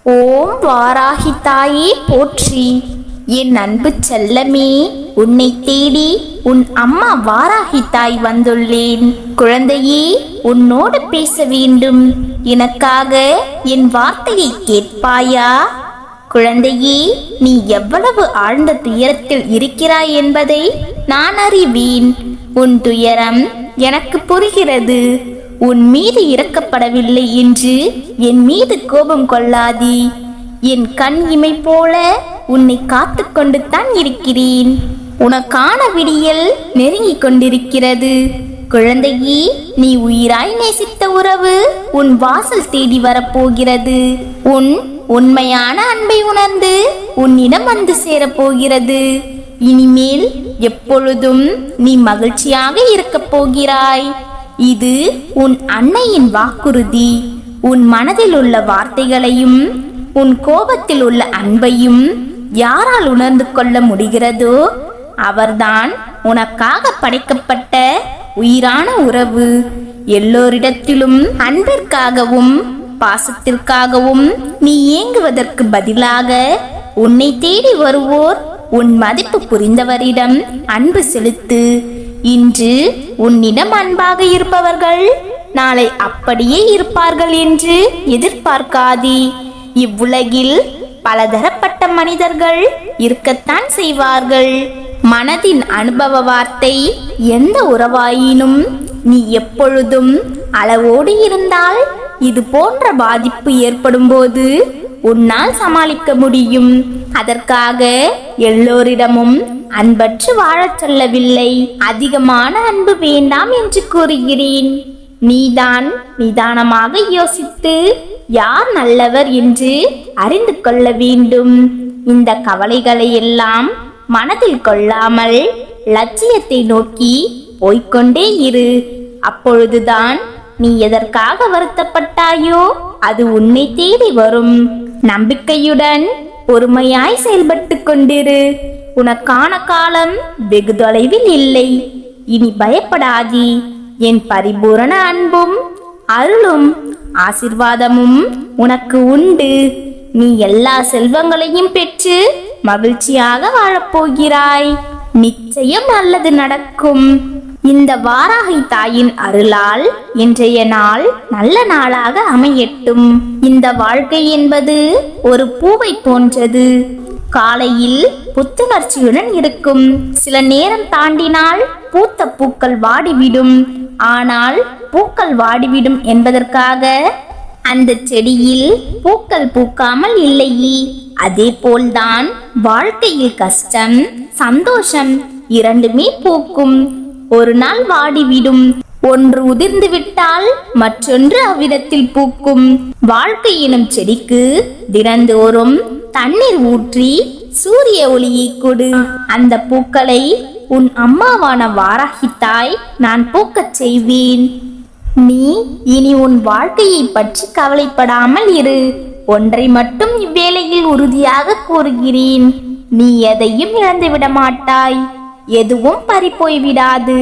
ஓம் வாராகி தாயே போற்றி. என் அன்பு செல்லமே, உன்னை தேடி உன் அம்மா வாராகி தாய் வந்துள்ளேன். குழந்தையே, உன்னோடு பேச வேண்டும். எனக்காக என் வார்த்தையை கேட்பாயா? குழந்தையே, நீ எவ்வளவு ஆழ்ந்த துயரத்தில் இருக்கிறாய் என்பதை நான் அறிவேன். உன் துயரம் எனக்கு புரிகிறது. உன் மீது இரக்கப்படவில்லை என்று என் மீது கோபம் கொள்ளாதே. என் கண் இமை போல உன்னை காத்து கொண்டு தான் இருக்கிறேன். உனக்கான விடியல் நெருங்கிக் கொண்டிருக்கிறது. குழந்தையே, நீ உயிராய் நேசித்த உறவு உன் வாசல் தேடி வரப்போகிறது. உன் உண்மையான அன்பை உணர்ந்து உன்னிடம் வந்து சேரப்போகிறது. இனிமேல் எப்பொழுதும் நீ மகிழ்ச்சியாக இருக்கப் போகிறாய். இது உன் அன்னையின் வாக்குறுதி. உன் மனதில் உள்ள வார்த்தைகளையும் உன் கோபத்தில் உள்ள அன்பையும் யாரால் உணர்ந்து கொள்ள முடிகிறதோ அவர்தான் உனக்காக படைக்கப்பட்ட உயிரான உறவு. எல்லோரிடத்திலும் அன்பிற்காகவும் பாசத்திற்காகவும் நீ ஏங்குவதற்கு பதிலாக உன்னை தேடி வருவோர் உன் மதிப்பு புரிந்தவரிடம் அன்பு செலுத்து. இன்று உன்னிடம் அன்பாக இருப்பவர்கள் நாளை அப்படியே இருப்பார்கள் என்று எதிர்பார்க்காதே. இவ்வுலகில் பலதரப்பட்ட மனிதர்கள் இருக்கத்தான் செய்வார்கள். மனதின் அனுபவ வார்த்தை எந்த உறவாயினும் நீ எப்பொழுதும் அளவோடு இருந்தால் இது போன்ற பாதிப்பு ஏற்படும் போது உன்னால் சமாளிக்க முடியும். அதற்காக எல்லோரிடமும் அன்பற்று வாழச் சொல்லவில்லை. அதிகமான அன்பு வேண்டாம் என்று கூறுகிறேன். நீதான் நிதானமாக யோசித்து யார் நல்லவர் என்று அறிந்து கொள்ள வேண்டும். இந்த கவலைகளை எல்லாம் மனதில் கொள்ளாமல் லட்சியத்தை நோக்கி போய்கொண்டே இரு. அப்பொழுதுதான் நீ எதற்காக வருத்தப்பட்டாயோ அது உன்னை தேடி வரும். நம்பிக்கையுடன் பொறுமையாய் செயல்பட்டு கொண்டிரு. உனக்கான காலம் வெகு தொலைவில் இல்லை. இனி பயப்படாதே. என் பரிபூரண அன்பும் அருளும் ஆசிர்வாதமும் உனக்கு உண்டு. நீ எல்லா செல்வங்களையும் பெற்று மகிழ்ச்சியாக வாழப்போகிறாய். நிச்சயம் நல்லது நடக்கும். இந்த வாராகி தாயின் அருளால் இன்றைய நாள் நல்ல நாளாக அமையட்டும். இந்த வாழ்க்கை என்பது ஒரு பூவை போன்றது. காலையில் புத்துணர்ச்சியுடன் இருக்கும். சில நேரம் தாண்டினால் பூத்த பூக்கள் வாடிவிடும். ஆனால் பூக்கள் வாடிவிடும் என்பதற்காக அந்த செடியில் பூக்கள் பூக்காமல் இல்லையே. அதே போல்தான் வாழ்க்கையில் கஷ்டம் சந்தோஷம் இரண்டுமே பூக்கும். ஒரு நாள் வாடிவிடும். ஒன்று உதிர்ந்து விட்டால் மற்றொன்று அவ்விடத்தில் பூக்கும். வாழ்க்கை எனும் செடிக்கு தினந்தோறும் தண்ணீர் ஊற்றி சூரிய ஒளியை கொடு. அந்த பூக்களை உன் அம்மாவான வாராகி தாய் நான் பூக்கச் செய்வேன். நீ இனி உன் வாழ்க்கையை பற்றி கவலைப்படாமல் இரு. ஒன்றை மட்டும் இவ்வேளையில் உறுதியாக கூறுகிறேன். நீ எதையும் இழந்துவிட மாட்டாய். எதுவும் பறிப்போய் விடாது.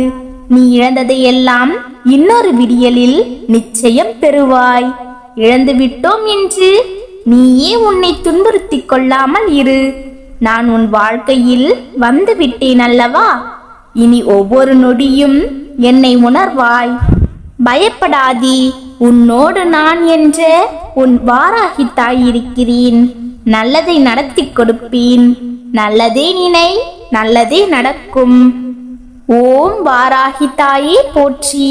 நீ இழந்ததையெல்லாம் இன்னொரு விடியலில் நிச்சயம் பெறுவாய். இழந்து விட்டோம் என்று நீயே உன்னை துன்புறுத்திக் கொள்ளாமல் இரு. நான் உன் வாழ்க்கையில் வந்து விட்டேன் அல்லவா? இனி ஒவ்வொரு நொடியும் என்னை உணர்வாய். பயப்படாதே. உன்னோடு நான் என்ற உன் வாராகி தாய் இருக்கிறேன். நல்லதை நடத்தி கொடுப்பேன். நல்லதே நினை, நல்லதே நடக்கும். ஓம் வாராகி தாயே போற்றி.